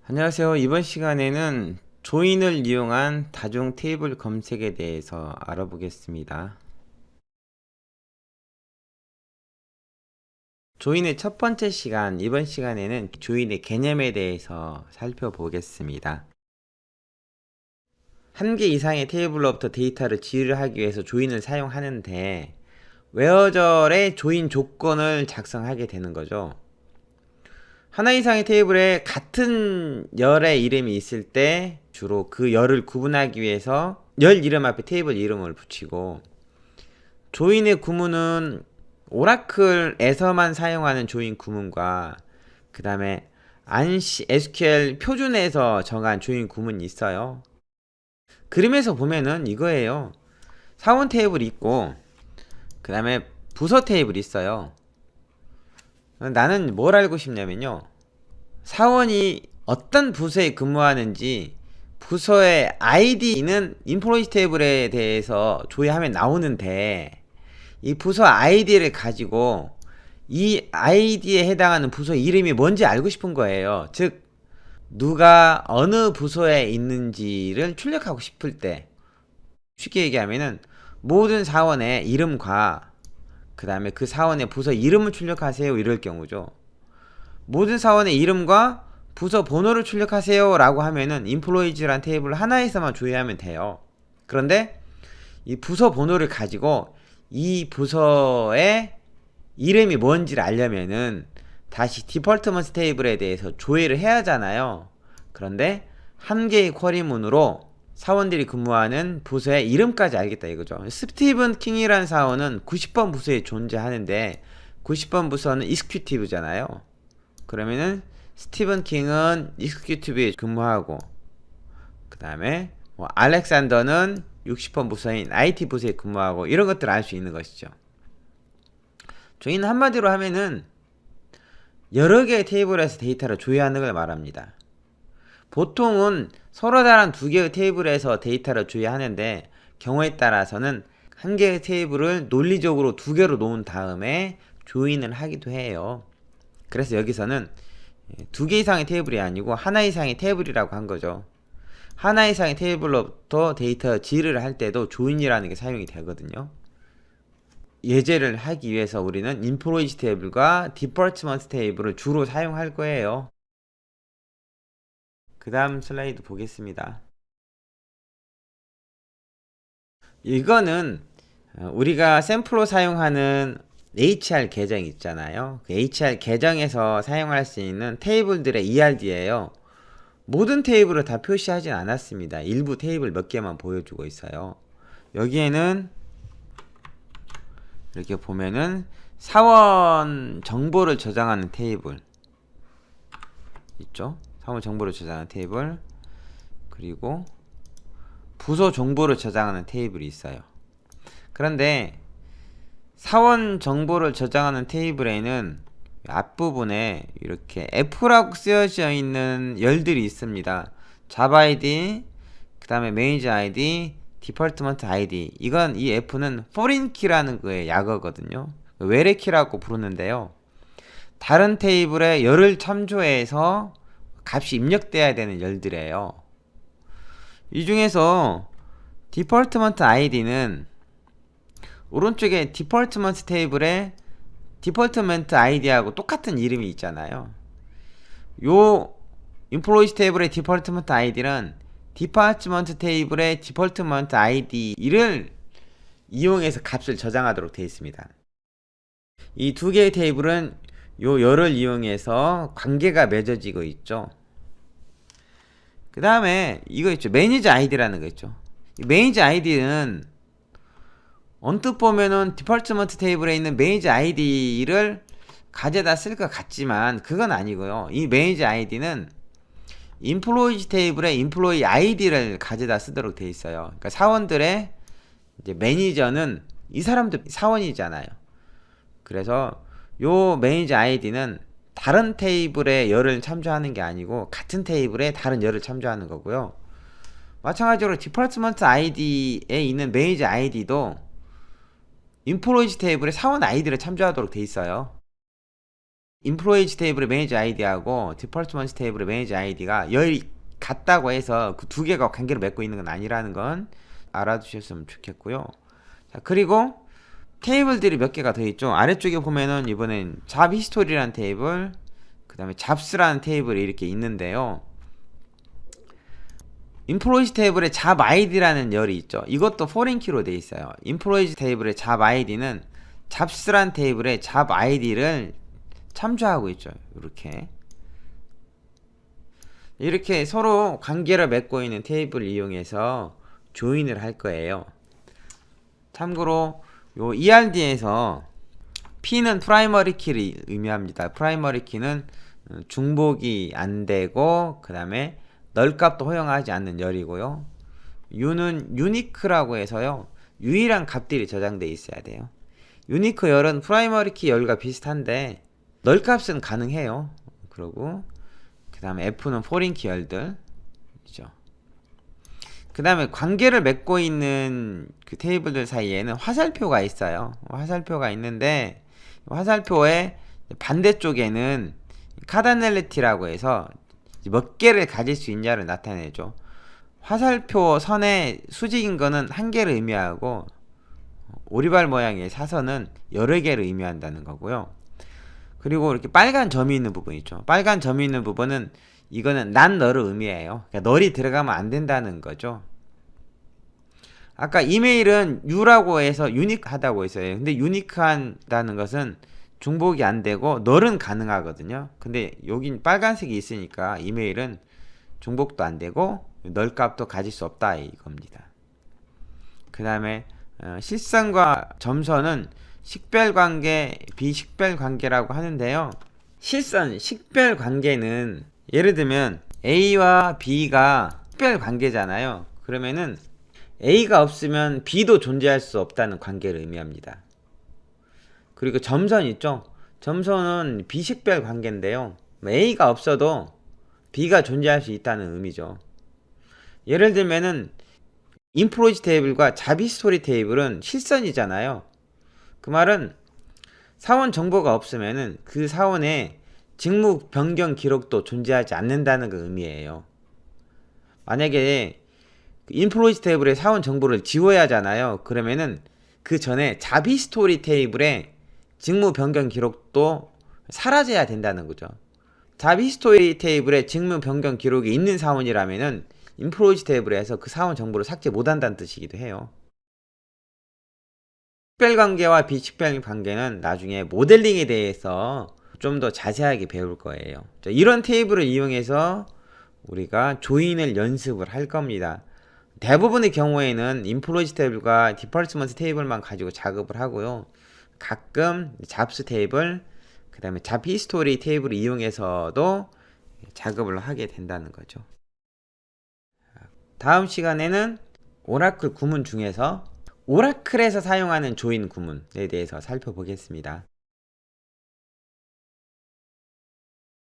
안녕하세요. 이번 시간에는 조인을 이용한 다중 테이블 검색에 대해서 알아보겠습니다. 조인의 첫 번째 시간, 이번 시간에는 조인의 개념에 대해서 살펴보겠습니다. 한 개 이상의 테이블로부터 데이터를 지휘를 하기 위해서 조인을 사용하는데 웨어절의 조인 조건을 작성하게 되는 거죠. 하나 이상의 테이블에 같은 열의 이름이 있을 때 주로 그 열을 구분하기 위해서 열 이름 앞에 테이블 이름을 붙이고, 조인의 구문은 오라클에서만 사용하는 조인 구문과 그 다음에 안시 SQL 표준에서 정한 조인 구문이 있어요. 그림에서 보면은 이거예요. 사원 테이블이 있고 그 다음에 부서 테이블이 있어요. 나는 뭘 알고 싶냐면요, 사원이 어떤 부서에 근무하는지 부서의 아이디는 인플로이 테이블에 대해서 조회하면 나오는데, 이 부서 아이디를 가지고 이 아이디에 해당하는 부서 이름이 뭔지 알고 싶은 거예요. 즉 누가 어느 부서에 있는지를 출력하고 싶을 때, 쉽게 얘기하면은 모든 사원의 이름과 그 다음에 그 사원의 부서 이름을 출력하세요, 이럴 경우죠. 모든 사원의 이름과 부서 번호를 출력하세요 라고 하면은 인플로이즈란 테이블 하나에서만 조회하면 돼요. 그런데 이 부서 번호를 가지고 이 부서의 이름이 뭔지를 알려면은 다시 디폴트먼트 테이블에 대해서 조회를 해야 하잖아요. 그런데 한 개의 쿼리문으로 사원들이 근무하는 부서의 이름까지 알겠다 이거죠. 스티븐 킹이라는 사원은 90번 부서에 존재하는데 90번 부서는 익스큐티브잖아요. 그러면은 스티븐 킹은 익스큐티브에 근무하고, 그 다음에 알렉산더는 60번 부서인 IT 부서에 근무하고, 이런 것들을 알 수 있는 것이죠. 조인은 한마디로 하면은 여러 개의 테이블에서 데이터를 조회하는 걸 말합니다. 보통은 서로 다른 두 개의 테이블에서 데이터를 조회하는데 경우에 따라서는 한 개의 테이블을 논리적으로 두 개로 놓은 다음에 조인을 하기도 해요. 그래서 여기서는 두 개 이상의 테이블이 아니고 하나 이상의 테이블이라고 한 거죠. 하나 이상의 테이블로부터 데이터 지휘를 할 때도 조인이라는 게 사용이 되거든요. 예제를 하기 위해서 우리는 인프로이지 테이블과 디파트먼트 테이블을 주로 사용할 거예요. 그 다음 슬라이드 보겠습니다. 이거는 우리가 샘플로 사용하는 HR 계정 있잖아요. 그 HR 계정에서 사용할 수 있는 테이블들의 ERD예요. 모든 테이블을 다 표시하진 않았습니다. 일부 테이블 몇 개만 보여주고 있어요. 여기에는 이렇게 보면은 사원 정보를 저장하는 테이블 있죠. 사원 정보를 저장하는 테이블, 그리고 부서 정보를 저장하는 테이블이 있어요. 그런데 사원 정보를 저장하는 테이블에는 앞부분에 이렇게 F라고 쓰여져 있는 열들이 있습니다. 자바 아이디, 그 다음에 매니저 아이디, 디파트먼트 아이디. 이건 이 F는 foreign key라는 거의 약어거든요. 외래 키라고 부르는데요. 다른 테이블에 열을 참조해서 값이 입력돼야 되는 열들이에요. 이 중에서 디파트먼트 아이디는 오른쪽에 디파트먼트 테이블에 디파트먼트 아이디하고 똑같은 이름이 있잖아요. 요 인플로이즈 테이블의 디파트먼트 아이디는 디파트먼트 테이블의 디파트먼트 아이디를 이용해서 값을 저장하도록 되어 있습니다. 이 두 개의 테이블은 요 열을 이용해서 관계가 맺어지고 있죠. 그 다음에 이거 있죠. 매니저 아이디라는 거 있죠. 이 매니저 아이디는 언뜻 보면은 디파트먼트 테이블에 있는 매니저 아이디를 가져다 쓸 것 같지만 그건 아니고요. 이 매니저 아이디는 인플로이지 테이블에 인플로이 아이디를 가져다 쓰도록 되어 있어요. 그러니까 사원들의 이제 매니저는 이 사람들 사원이잖아요. 그래서 요 매니저 아이디는 다른 테이블에 열을 참조하는 게 아니고 같은 테이블에 다른 열을 참조하는 거고요. 마찬가지로 디파트먼트 아이디에 있는 매니저 아이디도 인플로이지 테이블에 사원 아이디를 참조하도록 돼 있어요. 인플로이지 테이블의 매니저 아이디하고 디파트먼트 테이블의 매니저 아이디가 열이 같다고 해서 그 두 개가 관계를 맺고 있는 건 아니라는 건 알아두셨으면 좋겠고요. 자, 그리고 테이블들이 몇 개가 더 있죠. 아래쪽에 보면은 이번엔 잡 히스토리라는 테이블, 그 다음에 잡스라는 테이블이 이렇게 있는데요. 인플로이지 테이블에 잡 아이디라는 열이 있죠. 이것도 포린키로 되어 있어요. 인플로이지 테이블의 잡 아이디는 잡스란 테이블의 잡 아이디를 참조하고 있죠. 이렇게 서로 관계를 맺고 있는 테이블을 이용해서 조인을 할 거예요. 참고로 요 ERD에서 P는 프라이머리 키를 의미합니다. 프라이머리 키는 중복이 안 되고 그 다음에 널값도 허용하지 않는 열이고요. U는 유니크라고 해서요, 유일한 값들이 저장되어 있어야 돼요. 유니크 열은 프라이머리 키 열과 비슷한데 널값은 가능해요. 그리고 그 다음에 F는 포린 키 열들이죠. 그 다음에 관계를 맺고 있는 그 테이블들 사이에는 화살표가 있어요. 화살표가 있는데 화살표의 반대쪽에는 카다넬리티라고 해서 몇 개를 가질 수 있냐를 나타내죠. 화살표 선에 수직인 거는 한 개를 의미하고 오리발 모양의 사선은 여러 개를 의미한다는 거고요. 그리고 이렇게 빨간 점이 있는 부분 있죠. 빨간 점이 있는 부분은 이거는 난 너를 의미해요. 그러니까 널이 들어가면 안 된다는 거죠. 아까 이메일은 U라고 해서 유니크하다고 했어요. 근데 유니크하다는 것은 중복이 안 되고 널은 가능하거든요. 근데 여긴 빨간색이 있으니까 이메일은 중복도 안 되고 널 값도 가질 수 없다 이겁니다. 그 다음에 실선과 점선은 식별관계, 비식별관계라고 하는데요. 실선, 식별관계는 예를 들면 A와 B가 식별관계잖아요. 그러면은 A가 없으면 B도 존재할 수 없다는 관계를 의미합니다. 그리고 점선 있죠. 점선은 비식별 관계인데요. A가 없어도 B가 존재할 수 있다는 의미죠. 예를 들면은 인플로이지 테이블과 잡히스토리 테이블은 실선이잖아요. 그 말은 사원 정보가 없으면은 그 사원에 직무 변경 기록도 존재하지 않는다는 그 의미예요. 만약에 인플로이지 테이블의 사원 정보를 지워야 하잖아요. 그러면은 그 전에 잡히스토리 테이블에 직무 변경 기록도 사라져야 된다는 거죠. 잡히스토리 테이블에 직무 변경 기록이 있는 사원이라면은 인플로이지 테이블에서 그 사원 정보를 삭제 못한다는 뜻이기도 해요. 식별관계와 비식별관계는 나중에 모델링에 대해서 좀 더 자세하게 배울 거예요. 이런 테이블을 이용해서 우리가 조인을 연습을 할 겁니다. 대부분의 경우에는 인플로이지 테이블과 디파트먼트 테이블만 가지고 작업을 하고요. 가끔 잡스 테이블, 그 다음에 잡 히스토리 테이블을 이용해서도 작업을 하게 된다는 거죠. 다음 시간에는 오라클 구문 중에서 오라클에서 사용하는 조인 구문에 대해서 살펴보겠습니다.